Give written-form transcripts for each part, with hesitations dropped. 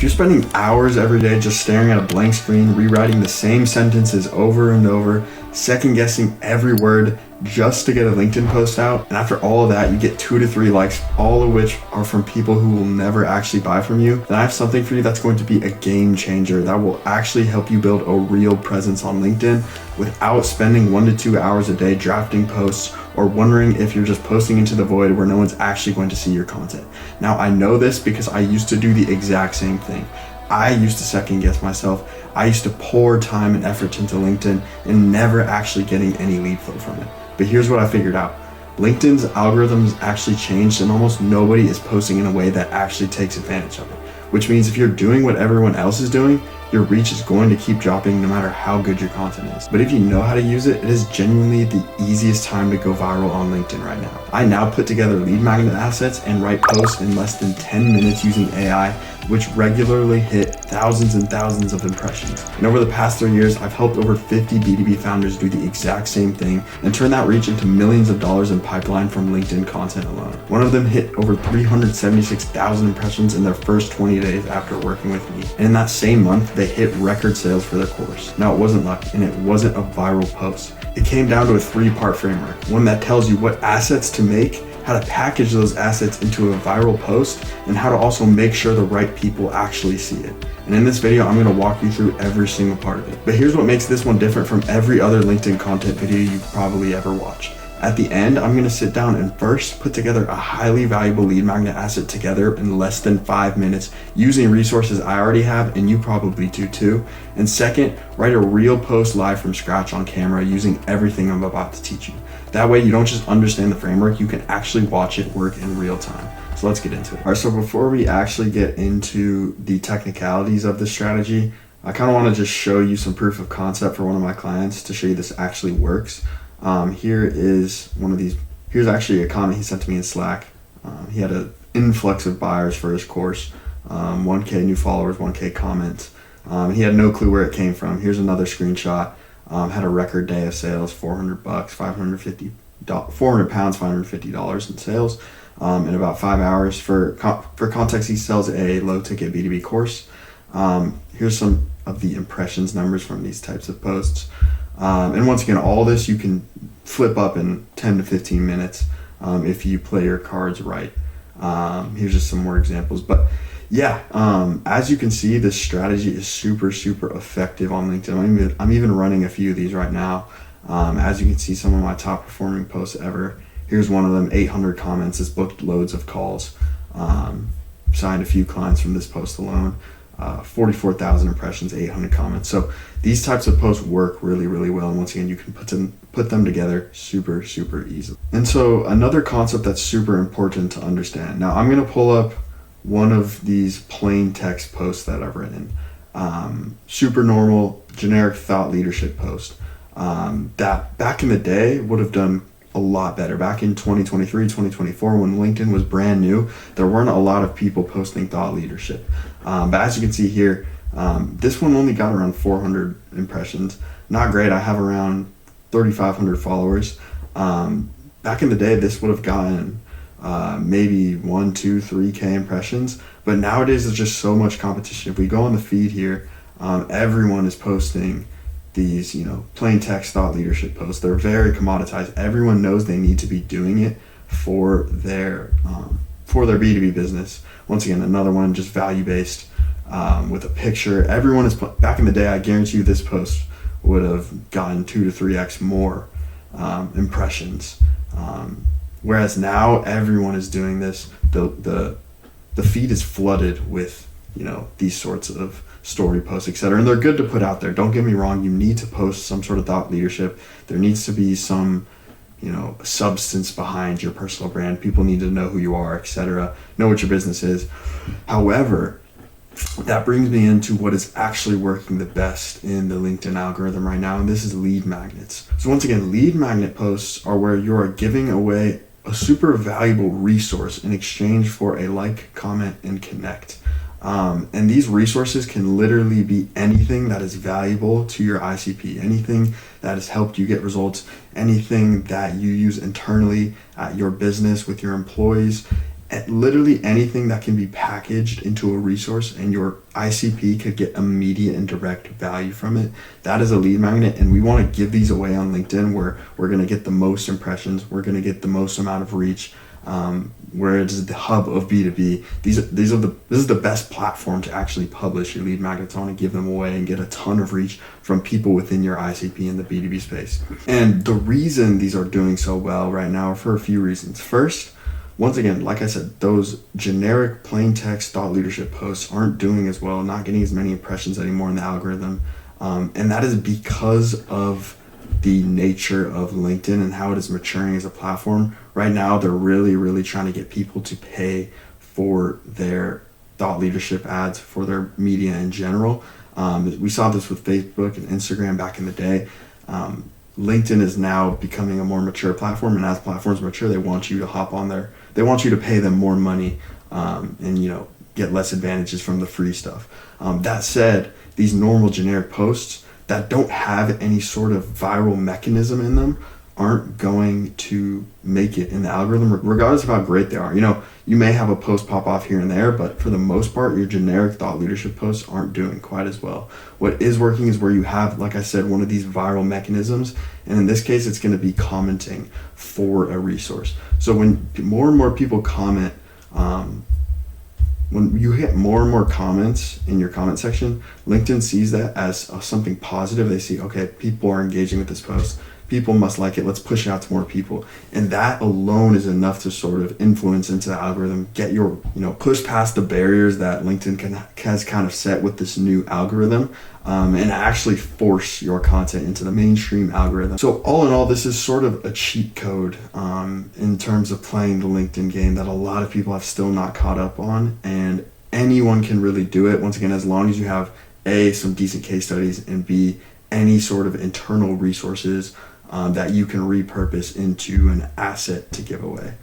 If you're spending hours every day just staring at a blank screen, rewriting the same sentences over and over, second guessing every word just to get a LinkedIn post out, and after all of that you get 2 to 3 likes, all of which are from people who will never actually buy from you, then I have something for you that's going to be a game changer that will actually help you build a real presence on LinkedIn without spending 1 to 2 hours a day drafting posts or wondering if you're just posting into the void where no one's actually going to see your content. Now, I know this because I used to do the exact same thing. I used to second guess myself. I used to pour time and effort into LinkedIn and never actually getting any lead flow from it. But here's what I figured out. LinkedIn's algorithms actually changed and almost nobody is posting in a way that actually takes advantage of it. Which means if you're doing what everyone else is doing, your reach is going to keep dropping no matter how good your content is. But if you know how to use it, it is genuinely the easiest time to go viral on LinkedIn right now. I now put together lead magnet assets and write posts in less than 10 minutes using AI, which regularly hit thousands and thousands of impressions. And over the past 3 years, I've helped over 50 B2B founders do the exact same thing and turn that reach into millions of dollars in pipeline from LinkedIn content alone. One of them hit over 376,000 impressions in their first 20 days after working with me. And in that same month, they hit record sales for their course. Now, it wasn't luck and it wasn't a viral post. It came down to a 3-part framework, one that tells you what assets to make, how to package those assets into a viral post, and how to also make sure the right people actually see it. And in this video, I'm gonna walk you through every single part of it. But here's what makes this one different from every other LinkedIn content video you've probably ever watched. At the end, I'm gonna sit down and first put together a highly valuable lead magnet asset together in less than 5 minutes using resources I already have and you probably do too. And second, write a real post live from scratch on camera using everything I'm about to teach you. That way you don't just understand the framework, you can actually watch it work in real time. So let's get into it. All right, so before we actually get into the technicalities of this strategy, I kind of want to just show you some proof of concept for one of my clients to show you this actually works. Here is one of these. Here's actually a comment he sent to me in Slack. He had an influx of buyers for his course, 1K new followers, 1K comments. He had no clue where it came from. Here's another screenshot. Had a record day of sales, $400, £400, $550 in sales in about 5 hours. For context, he sells a low ticket B2B course. Here's some of the impressions numbers from these types of posts. And once again, all this you can flip up in 10 to 15 minutes if you play your cards right. Here's just some more examples. But yeah, as you can see, this strategy is super effective on LinkedIn. I'm even running a few of these right now. As you can see, some of my top performing posts ever. Here's one of them, 800 comments. It's booked loads of calls. Signed a few clients from this post alone. 44,000 impressions, 800 comments. So these types of posts work really well. And once again, you can put them together super easily. And so another concept that's super important to understand. Now I'm going to pull up one of these plain text posts that I've written. Super normal, generic thought leadership post that back in the day would have done a lot better. Back in 2023, 2024, when LinkedIn was brand new, there weren't a lot of people posting thought leadership. But as you can see here, this one only got around 400 impressions. Not great. I have around 3,500 followers. Back in the day, this would have gotten maybe 1, 2, 3K impressions. But nowadays, there's just so much competition. If we go on the feed here, everyone is posting these, plain text thought leadership posts. They're very commoditized. Everyone knows they need to be doing it for their B2B business. Once again, another one just value-based with a picture. Everyone is back in the day. I guarantee you this post would have gotten 2 to 3x more impressions. Whereas now everyone is doing this. The feed is flooded with these sorts of story posts, etc. And they're good to put out there. Don't get me wrong. You need to post some sort of thought leadership. There needs to be some substance behind your personal brand. People need to know who you are, etc. Know what your business is. However, that brings me into what is actually working the best in the LinkedIn algorithm right now, and this is lead magnets. So once again, lead magnet posts are where you are giving away a super valuable resource in exchange for a like, comment, and connect. And these resources can literally be anything that is valuable to your ICP, anything that has helped you get results, anything that you use internally at your business with your employees, literally anything that can be packaged into a resource and your ICP could get immediate and direct value from it. That is a lead magnet, and we want to give these away on LinkedIn where we're going to get the most impressions, we're going to get the most amount of reach, where it is the hub of B2B. This is the best platform to actually publish your lead magnets on and give them away and get a ton of reach from people within your ICP in the B2B space. And the reason these are doing so well right now are for a few reasons. First, once again, like I said, those generic plain text thought leadership posts aren't doing as well, not getting as many impressions anymore in the algorithm. And that is because of the nature of LinkedIn and how it is maturing as a platform. Right now, they're really, really trying to get people to pay for their thought leadership ads, for their media in general. We saw this with Facebook and Instagram back in the day. LinkedIn is now becoming a more mature platform, and as platforms mature, they want you to hop on there. They want you to pay them more money, and get less advantages from the free stuff. That said, these normal generic posts that don't have any sort of viral mechanism in them aren't going to make it in the algorithm, regardless of how great they are. You may have a post pop off here and there, but for the most part, your generic thought leadership posts aren't doing quite as well. What is working is where you have, like I said, one of these viral mechanisms, and in this case, it's going to be commenting for a resource. So when more and more people comment, when you hit more and more comments in your comment section, LinkedIn sees that as something positive. They see, okay, people are engaging with this post. People must like it. Let's push it out to more people. And that alone is enough to sort of influence into the algorithm, get your, push past the barriers that LinkedIn has kind of set with this new algorithm, and actually force your content into the mainstream algorithm. So all in all, this is sort of a cheat code in terms of playing the LinkedIn game that a lot of people have still not caught up on. And anyone can really do it, once again, as long as you have A, some decent case studies, and B, any sort of internal resources that you can repurpose into an asset to give away.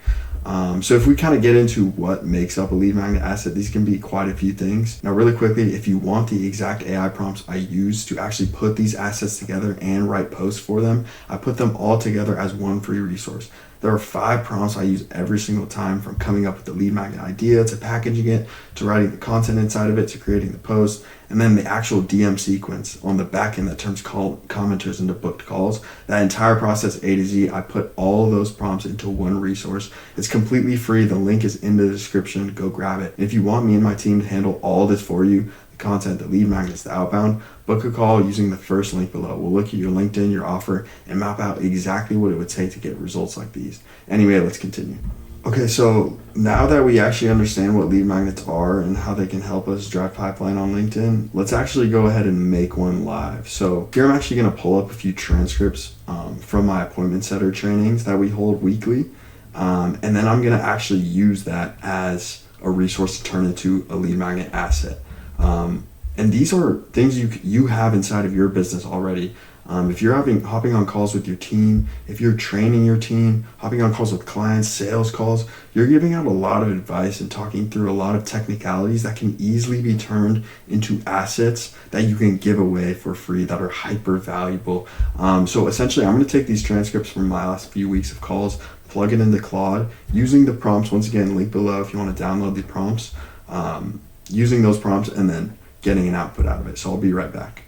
So if we kind of get into what makes up a lead magnet asset, these can be quite a few things. Now, really quickly, if you want the exact AI prompts I use to actually put these assets together and write posts for them, I put them all together as one free resource. There are 5 prompts I use every single time, from coming up with the lead magnet idea to packaging it, to writing the content inside of it, to creating the post, and then the actual DM sequence on the back end that turns commenters into booked calls. That entire process, A to Z, I put all of those prompts into one resource. It's completely free. The link is in the description. Go grab it. And if you want me and my team to handle all this for you, the content, the lead magnets, the outbound, book a call using the first link below. We'll look at your LinkedIn, your offer, and map out exactly what it would take to get results like these. Anyway, let's continue. Okay, so now that we actually understand what lead magnets are and how they can help us drive pipeline on LinkedIn, let's actually go ahead and make one live. So here I'm actually going to pull up a few transcripts from my appointment setter trainings that we hold weekly. And then I'm going to actually use that as a resource to turn into a lead magnet asset. And these are things you have inside of your business already. If you're hopping on calls with your team, if you're training your team, hopping on calls with clients, sales calls, you're giving out a lot of advice and talking through a lot of technicalities that can easily be turned into assets that you can give away for free that are hyper valuable. So essentially, I'm going to take these transcripts from my last few weeks of calls, plug it into Claude, using the prompts, once again, link below if you want to download the prompts, using those prompts and then getting an output out of it. So I'll be right back.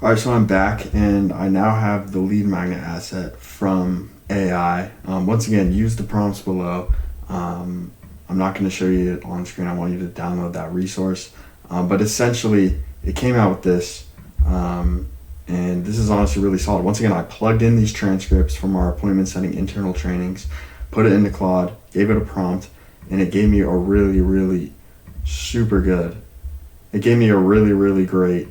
All right, so I'm back and I now have the lead magnet asset from AI. Once again, use the prompts below. I'm not going to show you it on screen. I want you to download that resource. But essentially, it came out with this. And this is honestly really solid. Once again, I plugged in these transcripts from our appointment setting internal trainings, put it into Claude, gave it a prompt, and it gave me a really, really super good. It gave me a really, really great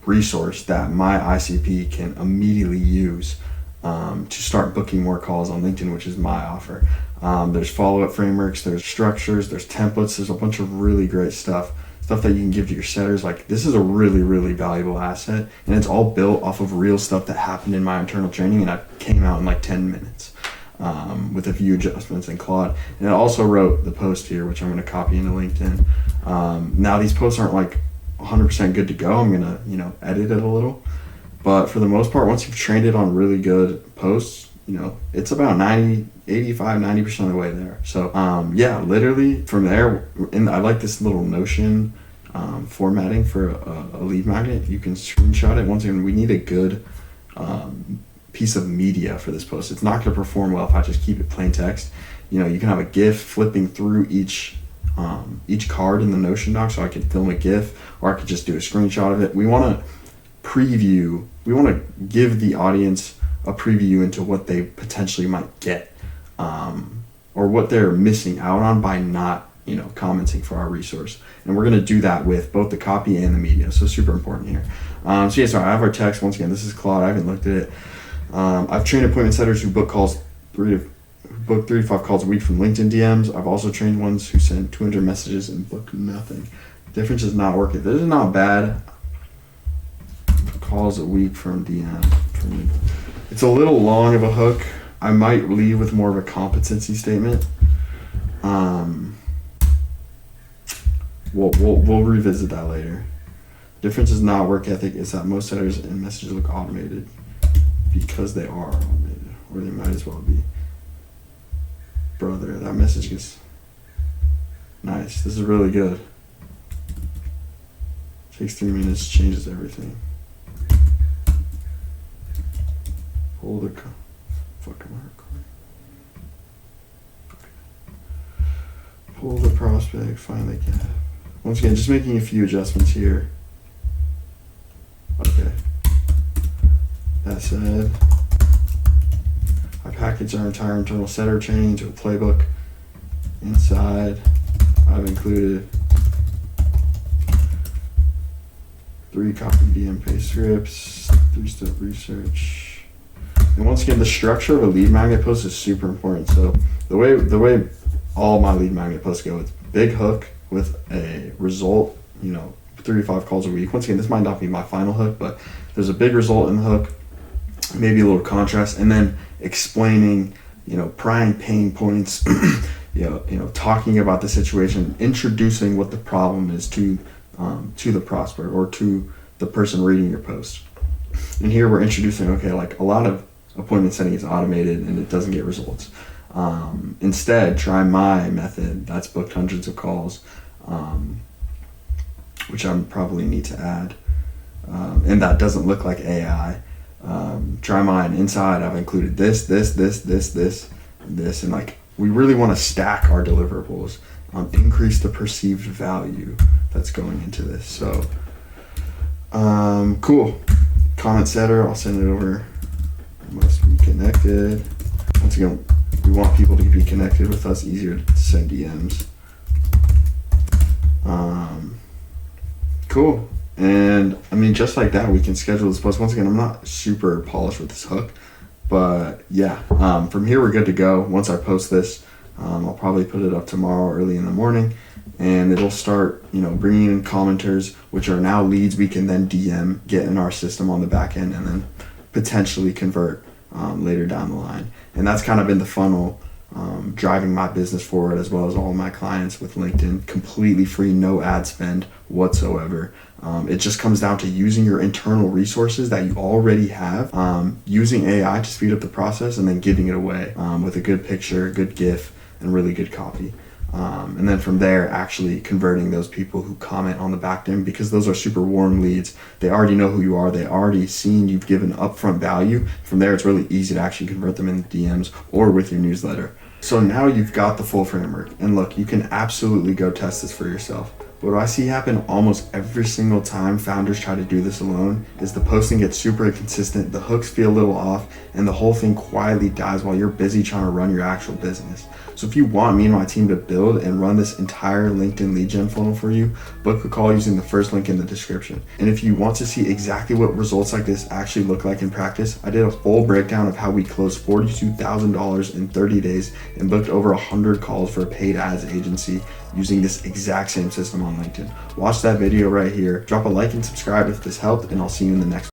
resource that my ICP can immediately use to start booking more calls on LinkedIn, which is my offer. There's follow-up frameworks, there's structures, there's templates, there's a bunch of really great stuff that you can give to your setters. Like, this is a really, really valuable asset, and it's all built off of real stuff that happened in my internal training, and I came out in like 10 minutes with a few adjustments in Claude. And it also wrote the post here, which I'm going to copy into LinkedIn. Now these posts aren't like 100% good to go. I'm gonna edit it a little, but for the most part, once you've trained it on really good posts, it's about 90% of the way there. So yeah, literally from there, and I like this little Notion formatting for a lead magnet. You can screenshot it. Once again, we need a good piece of media for this post. It's not going to perform well if I just keep it plain text. You can have a GIF flipping through each card in the Notion doc, so I could film a GIF, or I could just do a screenshot of it. We want to give the audience a preview into what they potentially might get, or what they're missing out on by not commenting for our resource. And we're going to do that with both the copy and the media, so super important here. So yeah, so I have our text. Once again, this is Claude. I haven't looked at it. I've trained appointment setters who book 3 to 5 calls a week from LinkedIn DMs. I've also trained ones who send 200 messages and book nothing. Difference is not working. This is not bad. Calls a week from DM. It's a little long of a hook. I might leave with more of a competency statement. We'll revisit that later. Difference is not work ethic. It's that most setters and messages look automated because they are automated, or they might as well be. Brother, that message is nice. This is really good. Takes 3 minutes, changes everything. Hold the fucking recording. Pull the prospect, find the gap. Once again, just making a few adjustments here. Okay. That said, I packaged our entire internal setter training into a playbook. Inside, I've included 3 copy DM paste scripts, 3-step research. And once again, the structure of a lead magnet post is super important. So the way all my lead magnet posts go, it's big hook with a result, 3 to 5 calls a week. Once again, this might not be my final hook, but there's a big result in the hook, maybe a little contrast, and then explaining, prying pain points, talking about the situation, introducing what the problem is to the prospect or to the person reading your post. And here we're introducing, like a lot of appointment setting is automated and it doesn't get results. Instead, try my method that's booked hundreds of calls, which I probably need to add, and that doesn't look like AI. Try mine. Inside, I've included this, and like we really want to stack our deliverables, increase the perceived value that's going into this. So, cool. Comment setter, I'll send it over. Must be connected. Once again, we want people to be connected with us, easier to send DMs. Cool. And I mean, just like that, we can schedule this post. Once again, I'm not super polished with this hook, but yeah, from here we're good to go. Once I post this, I'll probably put it up tomorrow early in the morning, and it'll start, bringing in commenters, which are now leads we can then DM, get in our system on the back end, and then potentially convert later down the line. And that's kind of been the funnel driving my business forward, as well as all my clients with LinkedIn, completely free, no ad spend whatsoever. It just comes down to using your internal resources that you already have, using AI to speed up the process, and then giving it away with a good picture, good GIF, and really good copy. And then from there, actually converting those people who comment on the back end, because those are super warm leads. They already know who you are. They already seen you've given upfront value. From there, it's really easy to actually convert them in DMs or with your newsletter. So now you've got the full framework. And look, you can absolutely go test this for yourself. What I see happen almost every single time founders try to do this alone is the posting gets super inconsistent, the hooks feel a little off, and the whole thing quietly dies while you're busy trying to run your actual business. So if you want me and my team to build and run this entire LinkedIn lead gen funnel for you, book a call using the first link in the description. And if you want to see exactly what results like this actually look like in practice, I did a full breakdown of how we closed $42,000 in 30 days and booked over 100 calls for a paid ads agency using this exact same system on LinkedIn. Watch that video right here. Drop a like and subscribe if this helped, and I'll see you in the next one.